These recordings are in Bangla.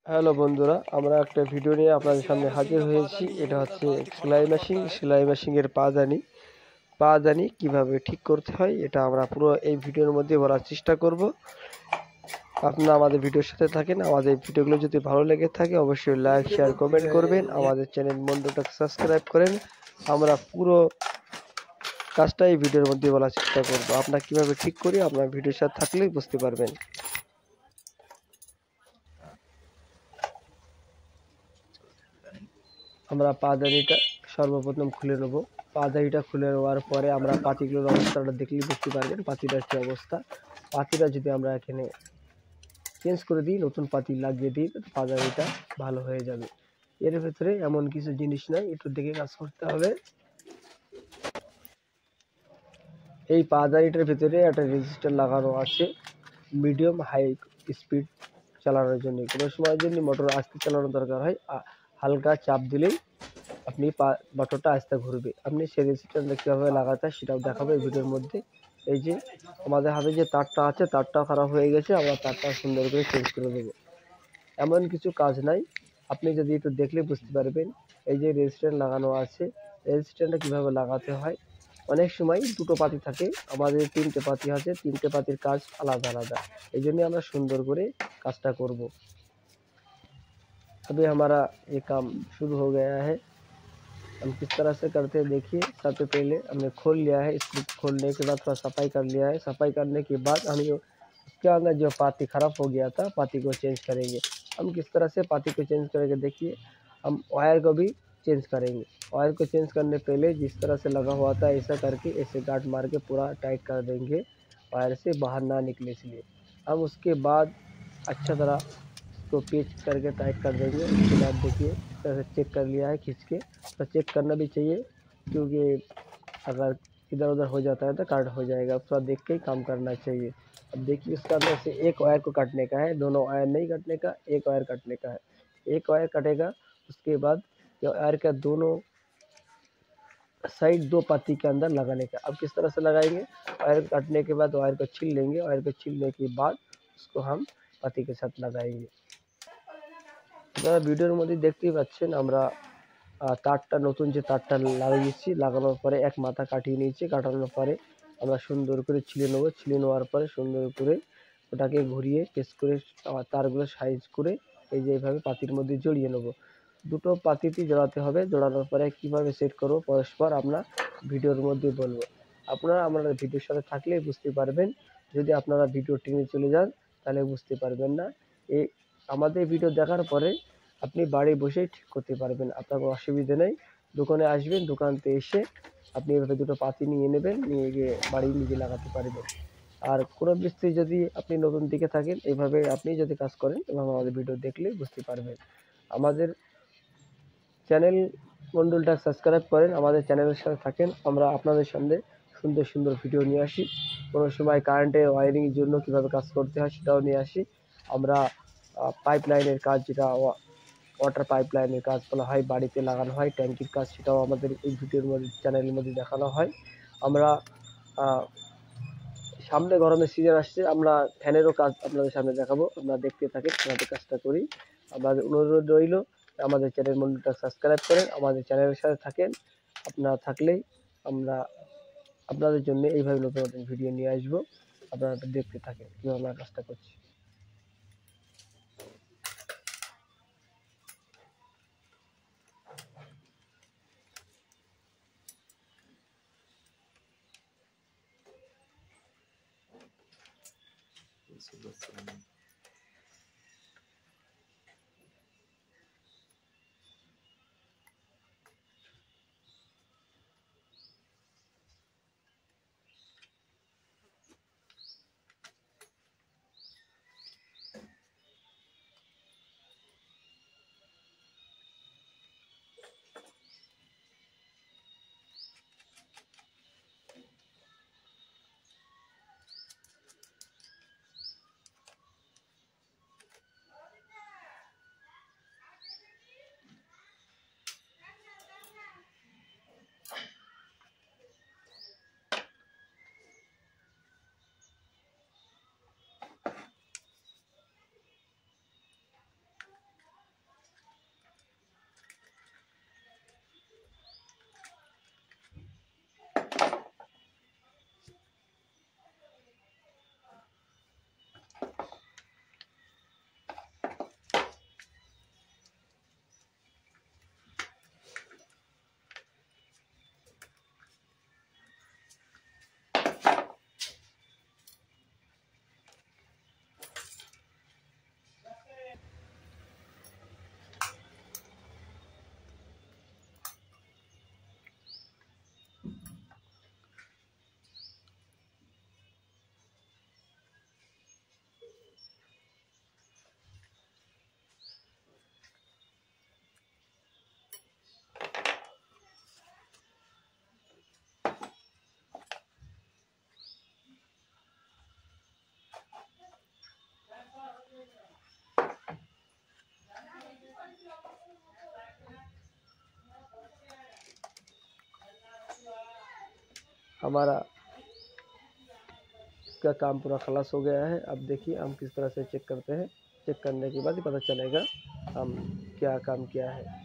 হ্যালো বন্ধুরা, আমরা একটা ভিডিও নিয়ে আপনাদের সামনে হাজির হয়েছি। এটা হচ্ছে সেলাই মেশিনের পা জানি কিভাবে ঠিক করতে হয়, এটা আমরা পুরো এই ভিডিওর মধ্যে বলার চেষ্টা করব। আপনারা আমাদের ভিডিওর সাথে থাকেন। আমাদের ভিডিওগুলো যদি ভালো লেগে থাকে অবশ্যই লাইক, শেয়ার, কমেন্ট করবেন। আমাদের চ্যানেল মন্ডুটাকে সাবস্ক্রাইব করেন। আমরা পুরো কাজটা এই ভিডিওর মধ্যে বলার চেষ্টা করব। আপনারা কিভাবে ঠিক করি আপনার ভিডিওর সাথে থাকলেই বুঝতে পারবেন। আমরা পাদানিটা সর্বপ্রথম খুলে নেব। পাদানিটা খুলে নেওয়ার পরে আমরা পাতিগুলোর অবস্থাটা দেখলেই বুঝতে পারবেন পাতিটার কি অবস্থা। পাতিটা যদি আমরা এখানে চেঞ্জ করে দিই, নতুন পাতি লাগিয়ে দিই, পাদানিটা ভালো হয়ে যাবে। এর ভেতরে এমন কিছু জিনিস নাই, একটু দেখে কাজ করতে হবে। এই পাদানিটার ভিতরে একটা রেজিস্টার লাগানো আছে মিডিয়াম হাই স্পিড চালানোর জন্য। কোনো সময় যদি মোটর আস্তে চালানোর দরকার হয়, হালকা চাপ দিলেই আপনি মোটরটা আস্তে ঘুরবে। আপনি সেই রেজিস্ট্যান্সটা কীভাবে লাগাতে হয় সেটাও দেখাবো এই ভিডিওর মধ্যে। এই যে আমাদের হাতে যে তারটা আছে, তারটাও খারাপ হয়ে গেছে, আমরা তারটা সুন্দর করে চেঞ্জ করে দেবো। এমন কিছু কাজ নাই, আপনি যদি একটু দেখলে বুঝতে পারবেন। এই যে রেজিস্ট্যান্স লাগানো আছে, রেজিস্ট্যান্সটা কীভাবে লাগাতে হয়। অনেক সময় দুটো পাতি থাকে, আমাদের তিনটে পাতি আছে, তিনটে পাতির কাজ আলাদা আলাদা। এই জন্য আমরা সুন্দর করে কাজটা করব। अभी हमारा ये काम शुरू हो गया है। हम किस तरह से करते हैं देखिए। सबसे पहले हमने खोल लिया है, इसको खोलने के बाद थोड़ा सफाई कर लिया है। सफाई करने के बाद हम उसके अंदर जो पाती खराब हो गया था, पाती को चेंज करेंगे। हम किस तरह से पाती को चेंज करेंगे देखिए। हम वायर को भी चेंज करेंगे। वायर को चेंज करने पहले जिस तरह से लगा हुआ था ऐसा करके ऐसे गांठ मार के पूरा टाइट कर देंगे, वायर से बाहर ना निकले इसलिए। हम उसके बाद अच्छा तरह इसको पेच करके टाइट कर देंगे। उसके बाद देखिए इस तरह से चेक कर लिया है खींच के। तो चेक करना भी चाहिए, क्योंकि अगर इधर उधर हो जाता है तो कट हो जाएगा। थोड़ा देख के ही काम करना चाहिए। अब देखिए इसका अंदर से एक वायर को काटने का है, दोनों वायर नहीं काटने का, एक वायर काटने का है। एक वायर कटेगा, उसके बाद वायर का दोनों साइड दो पाती के अंदर लगाने का। अब किस तरह से लगाएंगे, वायर काटने के बाद वायर को छील लेंगे। वायर को छीलने के बाद उसको हम पाती के साथ लगाएंगे। আপনারা ভিডিওর মধ্যে দেখতেই পাচ্ছেন আমরা তারটা নতুন যে তারটা লাগিয়েছি, লাগানোর পরে এক মাথা কাটিয়ে নিয়েছি। কাটানোর পরে আমরা সুন্দর করে ছিলে নেবো। ছিলে নেওয়ার পরে সুন্দর করে ওটাকে ঘুরিয়ে পেস্ট করে তারগুলো সাইজ করে এই যে এইভাবে পাতির মধ্যে জড়িয়ে নেবো। দুটো পাতিতে জড়াতে হবে। জড়ানোর পরে কীভাবে সেট করবো পরস্পর আমরা ভিডিওর মধ্যে বলবো। আপনারা আমাদের ভিডিওর সাথে থাকলেই বুঝতে পারবেন। যদি আপনারা ভিডিও টেনে চলে যান তাহলে বুঝতে পারবেন না। এই আমাদের ভিডিও দেখার পরে আপনি বাড়ি বসেই ঠিক করতে পারবেন, আপনার কোনো অসুবিধে নেই। দোকানে আসবেন, দোকানতে এসে আপনি এভাবে দুটো পাতি নিয়ে নেবেন, নিয়ে গিয়ে বাড়ি নিজে লাগাতে পারবেন। আর কোনো মিস্ত্রি যদি আপনি নতুন দিকে থাকেন, এইভাবে আপনি যদি কাজ করেন এবং আমাদের ভিডিও দেখলে বুঝতে পারবেন। আমাদের চ্যানেল মন্ডলটা সাবস্ক্রাইব করেন, আমাদের চ্যানেলের সাথে থাকেন। আমরা আপনাদের সামনে সুন্দর সুন্দর ভিডিও নিয়ে আসি। কোনো সময় কারেন্টের ওয়ারিংয়ের জন্য কীভাবে কাজ করতে হয় সেটাও নিয়ে আসি। আমরা পাইপ লাইনের কাজ, যেটা ওয়াটার পাইপ লাইনের কাজ বলা হয়, বাড়িতে লাগানো হয় ট্যাঙ্কির কাজ, সেটাও আমাদের এই ভিডিওর মধ্যে চ্যানেলের মধ্যে দেখানো হয়। আমরা সামনে গরমের সিজন আসছে, আমরা ফ্যানেরও কাজ আপনাদের সামনে দেখাবো। আপনারা দেখতে থাকেন কীভাবে কাজটা করি। আমাদের অনুরোধ রইল আমাদের চ্যানেল মন্ডলটা সাবস্ক্রাইব করেন, আমাদের চ্যানেলের সাথে থাকেন। আপনারা থাকলেই আমরা আপনাদের জন্য এইভাবে নতুন নতুন ভিডিও নিয়ে আসবো। আপনারা দেখতে থাকেন কীভাবে আমরা কাজটা করছি। हमारा का काम पूरा खलास हो गया है। अब देखिए हम किस तरह से चेक करते हैं। चेक करने के बाद ही पता चलेगा हम क्या काम किया है।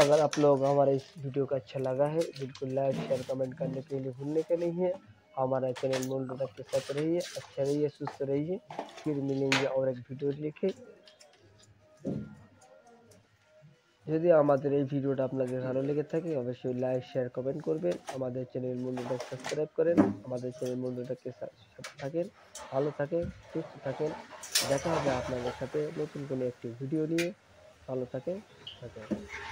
अगर आप लोग हमारे इस वीडियो का अच्छा लगा है, बिल्कुल लाइक शेयर कमेंट करने के लिए भूलने के नहीं है। हमारा चैनल मूल रोडक के साथ रहिए, अच्छा रहिए, सुस्त रहिए। फिर मिलेंगे और एक ভিডিও লিখে। যদি আমাদের এই ভিডিওটা আপনাদের ভালো লেগে থাকে অবশ্যই লাইক শেয়ার কমেন্ট করবেন। আমাদের চ্যানেল मूल रोडक সাবস্ক্রাইব করেন। আমাদের চ্যানেল मूल रोडक के সাথে থাকেন, ভালো থাকেন, সুস্থ থাকেন। দেখা হবে আপনাদের সাথে নতুন কোনো একটি ভিডিও নিয়ে। ভালো থাকেন, সুস্থ থাকেন।